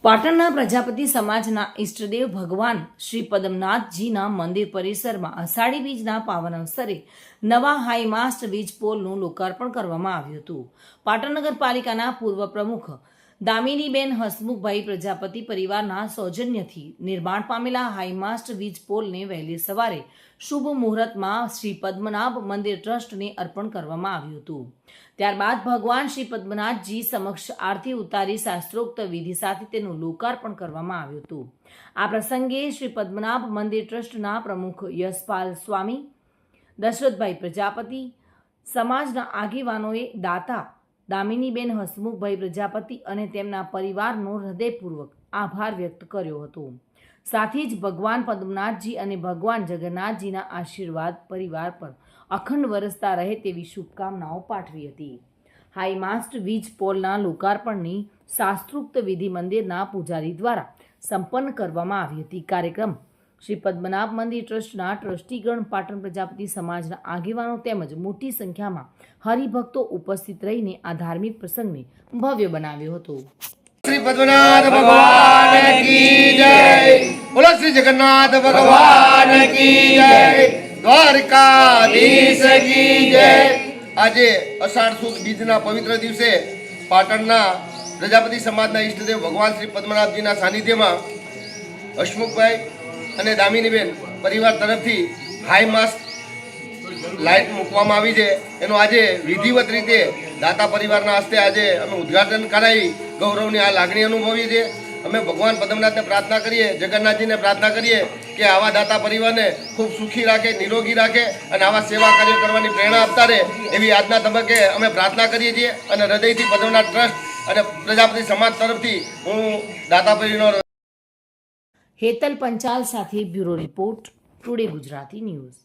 પાટણના પ્રજાપતિ સમાજના ઈષ્ટદેવ ભગવાન શ્રી પદ્મનાથજીના મંદિર પરિસરમાં અષાઢી બીજના પાવન અવસરે નવા હાઈમાસ્ટ વીજ પોલનું લોકાર્પણ કરવામાં આવ્યું હતું. પાટણ નગરપાલિકાના પૂર્વ પ્રમુખ દામિનીબેન હસમુખભાઈ પ્રજાપતિ પરિવારના સૌજન્યથી નિર્માણ પામેલા હાઈમાસ્ટ વીજ પોલને વહેલી સવારે શુભ મુહૂર્તમાં શ્રી પદ્મનાભ મંદિર ટ્રસ્ટને અર્પણ કરવામાં આવ્યું હતું. ત્યારબાદ ભગવાન શ્રી પદ્મનાથજી સમક્ષ આરતી ઉતારી શાસ્ત્રોક્ત વિધિ સાથે તેનું લોકાર્પણ કરવામાં આવ્યું હતું. આ પ્રસંગે શ્રી પદ્મનાભ મંદિર ટ્રસ્ટના પ્રમુખ યશપાલ સ્વામી, દશરથભાઈ પ્રજાપતિ, સમાજના આગેવાનોએ દાતા દામિનીબેન હસમુખભાઈ પ્રજાપતિ અને તેમના પરિવારનો હૃદયપૂર્વક આભાર વ્યક્ત કર્યો હતો. સાથે જ ભગવાન પદ્મનાથજી અને ભગવાન જગન્નાથજીના આશીર્વાદ પરિવાર પર અખંડ વરસતા રહે તેવી શુભકામનાઓ પાઠવી હતી. હાઈમાસ્ટ વીજ પોલના લોકાર્પણની શાસ્ત્રોક્ત વિધિ મંદિરના પૂજારી દ્વારા સંપન્ન કરવામાં આવી હતી. કાર્યક્રમ શ્રી પદ્મનાભ મંદિર ટ્રસ્ટના ટ્રસ્ટીગણ, પાટણ પ્રજાપતિ સમાજના આગેવાનો તેમજ મોટી સંખ્યામાં હરિભક્તો ઉપસ્થિત રહીને આ ધાર્મિક પ્રસંગને ભવ્ય બનાવ્યો હતો. श्री पद्मनाथ भगवान की जय, बोलो श्री जगन्नाथ भगवान की जय, द्वारकाधीश की जय। આજે અષાઢ સુદ બીજના પવિત્ર દિવસે પાટણના પ્રજાપતિ સમાજના ઈષ્ટદેવ ભગવાન શ્રી પદ્મનાભજીના સાનિધ્યમાં હસમુખભાઈ અને દામિનીબેન પરિવાર તરફથી હાઈમાસ્ટ લાઇટ મૂકવામાં આવી છે. એનું આજે વિધિવત રીતે દાતા પરિવારના હસ્તે આજે અમે ઉદ્ઘાટન કરાવી ગૌરવની આ લાગણી અનુભવી છે. અમે ભગવાન પદ્મનાથને પ્રાર્થના કરીએ, જગન્નાથજીને પ્રાર્થના કરીએ કે આવા દાતા પરિવારને ખૂબ સુખી રાખે, નિરોગી રાખે અને આવા સેવા કાર્ય કરવાની પ્રેરણા આપતા રહે એવી આજના તબક્કે અમે પ્રાર્થના કરીએ છીએ. અને હૃદયથી પદ્મનાથ ટ્રસ્ટ અને પ્રજાપતિ સમાજ તરફથી હું દાતા પરિવાર હેતલ પંચાલ સાથે bureau report, today Gujarati news.